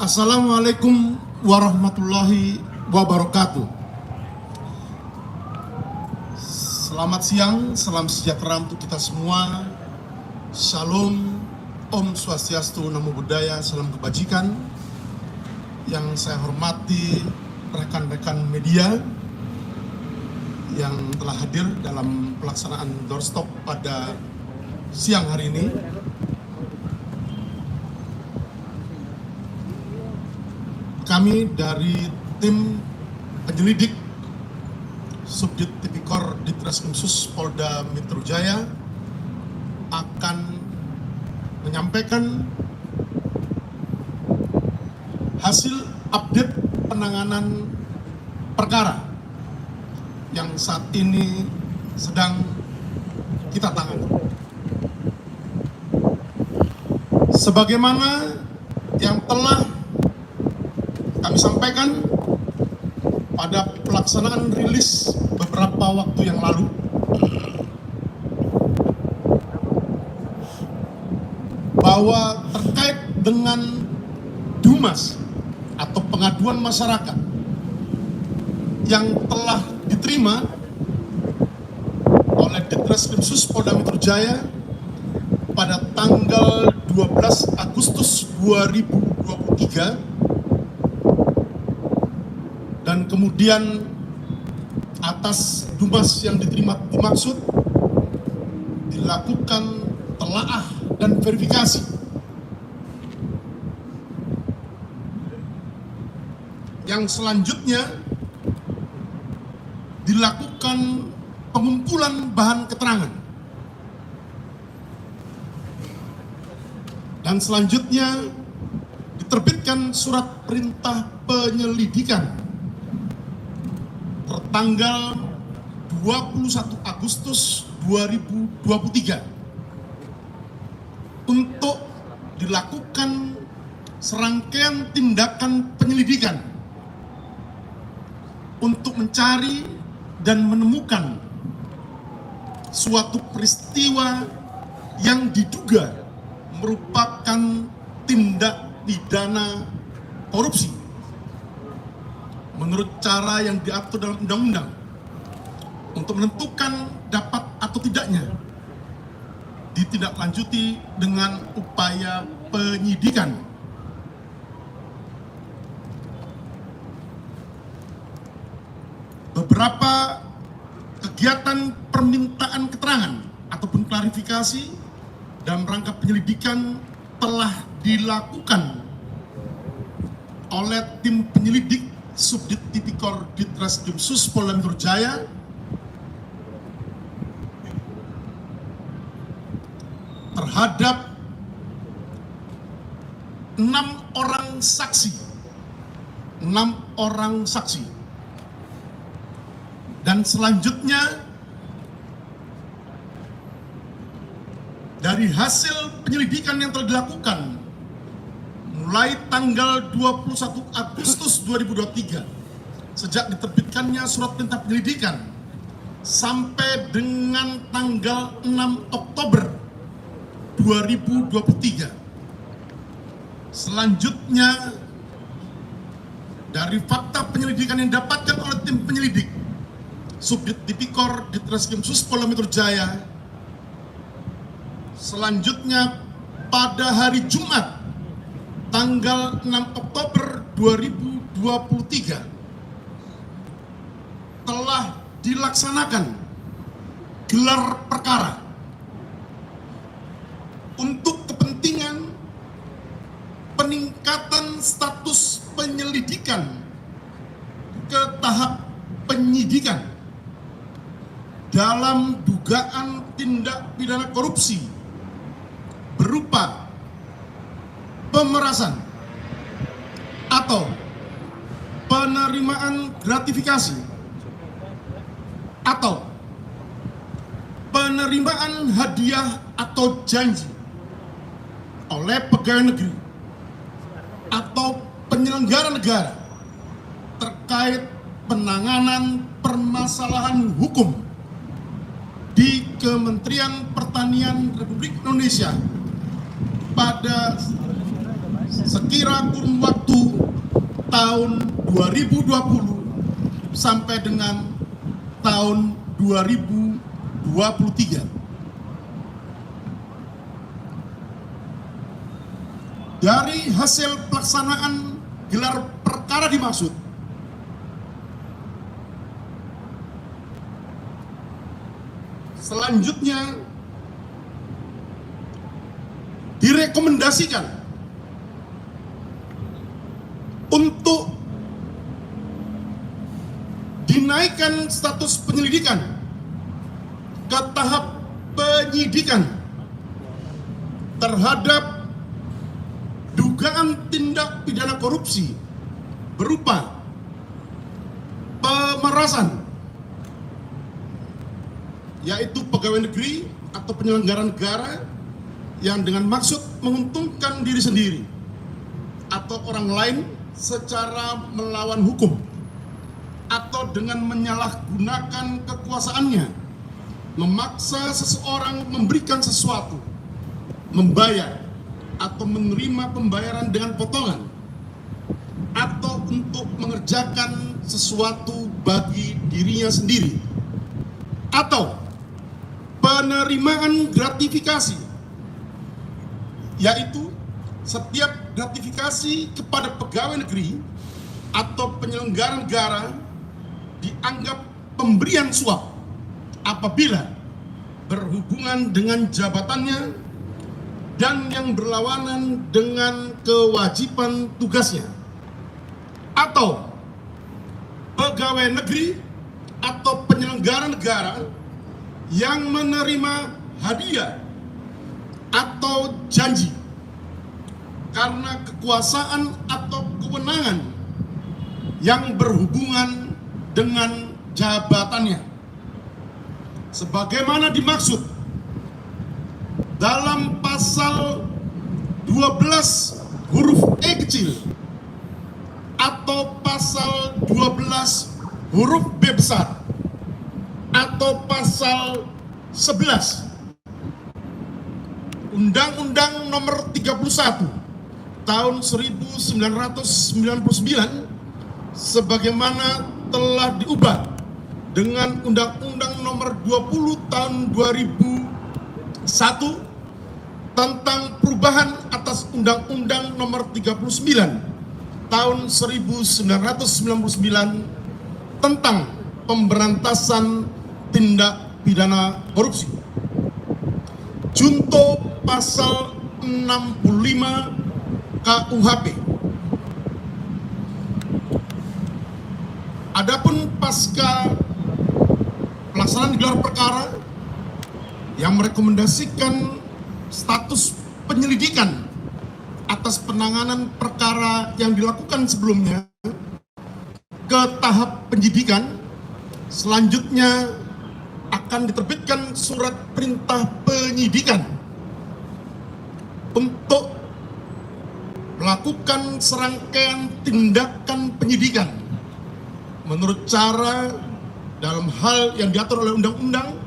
Assalamualaikum warahmatullahi wabarakatuh. Selamat siang, salam sejahtera untuk kita semua. Shalom, Om Swastiastu, Namo Buddhaya, salam kebajikan. Yang saya hormati rekan-rekan media yang telah hadir dalam pelaksanaan doorstop pada siang hari ini. Kami dari tim penyelidik Subdit Tipikor Ditreskrimsus Polda Metro Jaya akan menyampaikan hasil update penanganan perkara yang saat ini sedang kita tangani. Sebagaimana yang telah kami sampaikan pada pelaksanaan rilis beberapa waktu yang lalu, bahwa terkait dengan DUMAS atau pengaduan masyarakat yang telah diterima oleh Ditreskrimsus Polda Metro Jaya pada tanggal 12 Agustus 2023 dan kemudian atas DUMAS yang diterima dimaksud dilakukan telaah dan verifikasi. Yang selanjutnya dilakukan pengumpulan bahan keterangan. Dan selanjutnya diterbitkan surat perintah penyelidikan tertanggal 21 Agustus 2023 untuk dilakukan serangkaian tindakan penyelidikan untuk mencari dan menemukan suatu peristiwa yang diduga merupakan tindak pidana korupsi menurut cara yang diatur dalam undang-undang untuk menentukan dapat atau tidaknya ditindaklanjuti dengan upaya penyidikan. Beberapa kegiatan permintaan keterangan ataupun klarifikasi dalam rangka penyelidikan telah dilakukan oleh tim penyelidik Subdit Tipikor Ditreskrimsus Polda Metro Jaya terhadap 6 orang saksi. Dan selanjutnya dari hasil penyelidikan yang telah dilakukan mulai tanggal 21 Agustus 2023 sejak diterbitkannya surat perintah penyelidikan sampai dengan tanggal 6 Oktober 2023. Selanjutnya dari fakta penyelidikan yang didapatkan oleh tim penyelidik Subdit Tipikor Ditreskrimsus Polda Metro Jaya, selanjutnya pada hari Jumat tanggal 6 Oktober 2023 telah dilaksanakan gelar perkara untuk kepentingan peningkatan status penyelidikan ke tahap penyidikan dalam dugaan tindak pidana korupsi berupa pemerasan atau penerimaan gratifikasi atau penerimaan hadiah atau janji oleh pegawai negeri atau penyelenggara negara terkait penanganan permasalahan hukum di Kementerian Pertanian Republik Indonesia pada kira kurun waktu tahun 2020 sampai dengan tahun 2023. Dari hasil pelaksanaan gelar perkara dimaksud, selanjutnya direkomendasikan untuk dinaikkan status penyelidikan ke tahap penyidikan terhadap dugaan tindak pidana korupsi berupa pemerasan, yaitu pegawai negeri atau penyelenggara negara yang dengan maksud menguntungkan diri sendiri atau orang lain secara melawan hukum, atau dengan menyalahgunakan kekuasaannya memaksa seseorang memberikan sesuatu, membayar atau menerima pembayaran dengan potongan, atau untuk mengerjakan sesuatu bagi dirinya sendiri, atau penerimaan gratifikasi, yaitu setiap gratifikasi kepada pegawai negeri atau penyelenggara negara dianggap pemberian suap apabila berhubungan dengan jabatannya dan yang berlawanan dengan kewajiban tugasnya, atau pegawai negeri atau penyelenggara negara yang menerima hadiah atau janji karena kekuasaan atau kewenangan yang berhubungan dengan jabatannya, sebagaimana dimaksud dalam pasal 12 huruf E kecil atau pasal 12 huruf B besar atau pasal 11 Undang-Undang Nomor 31 Tahun 1999 sebagaimana telah diubah dengan Undang-Undang Nomor 20 Tahun 2001 tentang perubahan atas Undang-Undang Nomor 39 Tahun 1999 tentang pemberantasan tindak pidana korupsi. Junto pasal 65 KUHP. Adapun pasca pelaksanaan gelar perkara yang merekomendasikan status penyelidikan atas penanganan perkara yang dilakukan sebelumnya ke tahap penyidikan, selanjutnya akan diterbitkan surat perintah penyidikan untuk melakukan serangkaian tindakan penyidikan menurut cara dalam hal yang diatur oleh undang-undang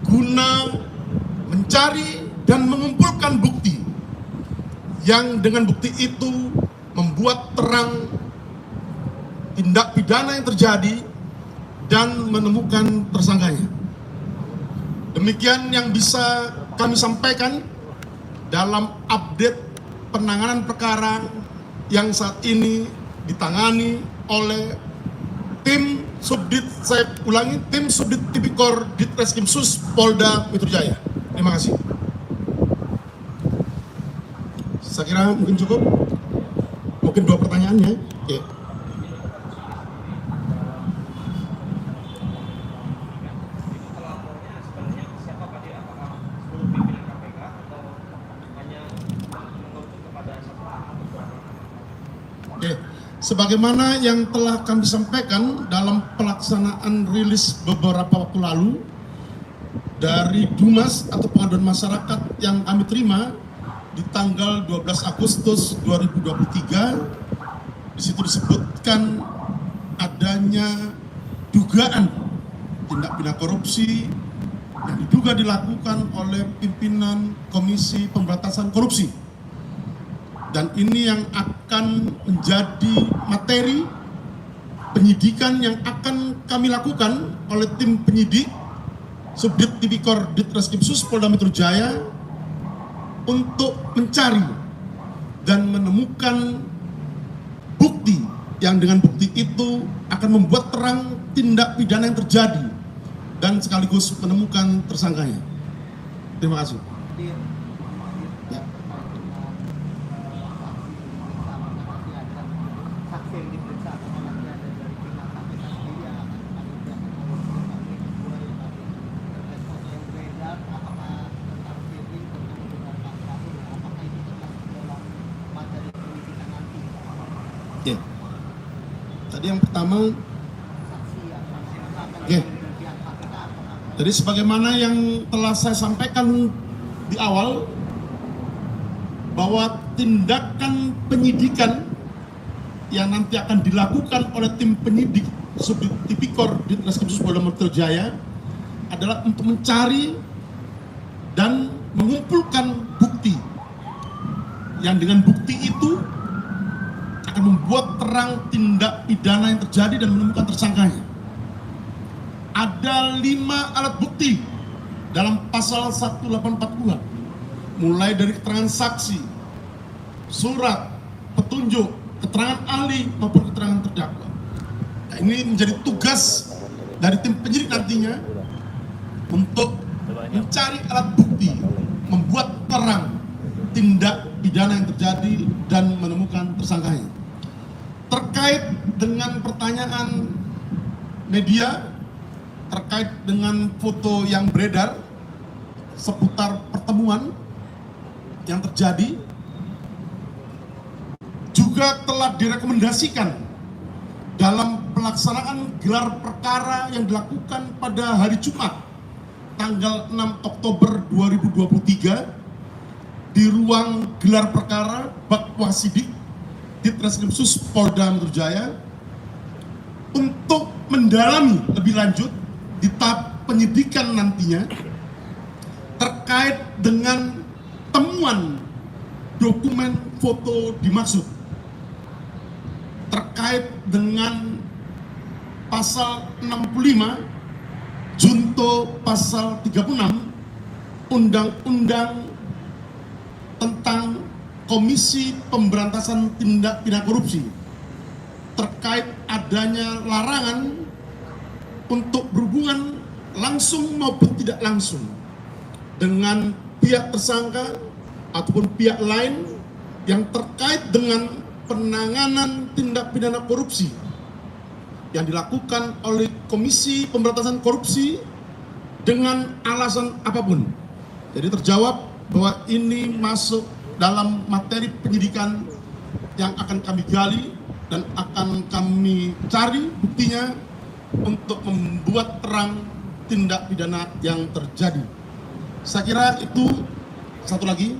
guna mencari dan mengumpulkan bukti yang dengan bukti itu membuat terang tindak pidana yang terjadi dan menemukan tersangkanya. Demikian yang bisa kami sampaikan dalam update penanganan perkara yang saat ini ditangani oleh tim Subdit, saya ulangi, tim Subdit Tipikor Ditreskrimsus Polda Metro Jaya. Terima kasih. Saya kira mungkin cukup. Mungkin 2 pertanyaannya. Oke. Sebagaimana yang telah kami sampaikan dalam pelaksanaan rilis beberapa waktu lalu dari Dumas atau Pengaduan Masyarakat yang kami terima di tanggal 12 Agustus 2023, di situ disebutkan adanya dugaan tindak pidana korupsi yang diduga dilakukan oleh pimpinan Komisi Pemberantasan Korupsi dan ini yang akan menjadi materi penyidikan yang akan kami lakukan oleh tim penyidik Subdit Tipikor Ditreskrimsus Polda Metro Jaya untuk mencari dan menemukan bukti yang dengan bukti itu akan membuat terang tindak pidana yang terjadi dan sekaligus menemukan tersangkanya. Terima kasih. Ya. Ya. Tadi yang pertama, jadi sebagaimana yang telah saya sampaikan di awal, bahwa tindakan penyidikan yang nanti akan dilakukan oleh tim penyidik Subdit Tipikor Ditreskrimsus Polda Metro Jaya adalah untuk mencari dan mengumpulkan bukti yang dengan bukti itu akan membuat terang tindak pidana yang terjadi dan menemukan tersangkanya. Ada 5 alat bukti dalam pasal 184 mulai dari keterangan saksi, surat, petunjuk, keterangan ahli maupun keterangan terdakwa. Nah, ini menjadi tugas dari tim penyidik nantinya untuk mencari alat bukti, membuat terang tindak pidana yang terjadi dan menemukan tersangkanya. Terkait dengan pertanyaan media terkait dengan foto yang beredar seputar pertemuan yang terjadi, juga telah direkomendasikan dalam pelaksanaan gelar perkara yang dilakukan pada hari Jumat tanggal 6 Oktober 2023 di ruang gelar perkara Bakwasidik Ditreskrimsus Polda Metro Jaya untuk mendalami lebih lanjut di tahap penyidikan nantinya terkait dengan temuan dokumen foto dimaksud, terkait dengan pasal 65 junto pasal 36 Undang-Undang tentang Komisi Pemberantasan Tindak Pidana Korupsi terkait adanya larangan untuk berhubungan langsung maupun tidak langsung dengan pihak tersangka ataupun pihak lain yang terkait dengan penanganan tindak pidana korupsi yang dilakukan oleh Komisi Pemberantasan Korupsi dengan alasan apapun. Jadi terjawab bahwa ini masuk dalam materi penyidikan yang akan kami gali dan akan kami cari buktinya untuk membuat terang tindak pidana yang terjadi. Saya kira itu. Satu lagi,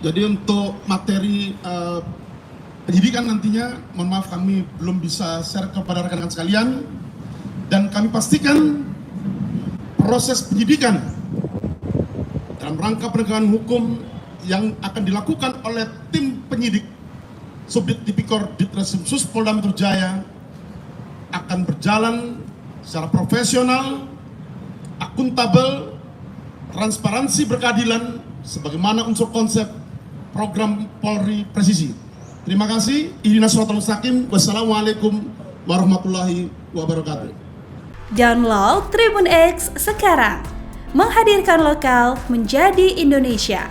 jadi untuk materi penyidikan nantinya, mohon maaf kami belum bisa share kepada rekan-rekan sekalian, dan kami pastikan proses penyidikan dalam rangka penegakan hukum yang akan dilakukan oleh tim penyidik Subdit Tipikor Ditreskrimsus Polda Metro Jaya akan berjalan secara profesional, akuntabel, transparansi, berkeadilan sebagaimana unsur konsep program Polri Presisi. Terima kasih. Ihdinas shiratal mustaqim. Wassalamualaikum warahmatullahi wabarakatuh. Download Tribun X sekarang. Menghadirkan lokal menjadi Indonesia.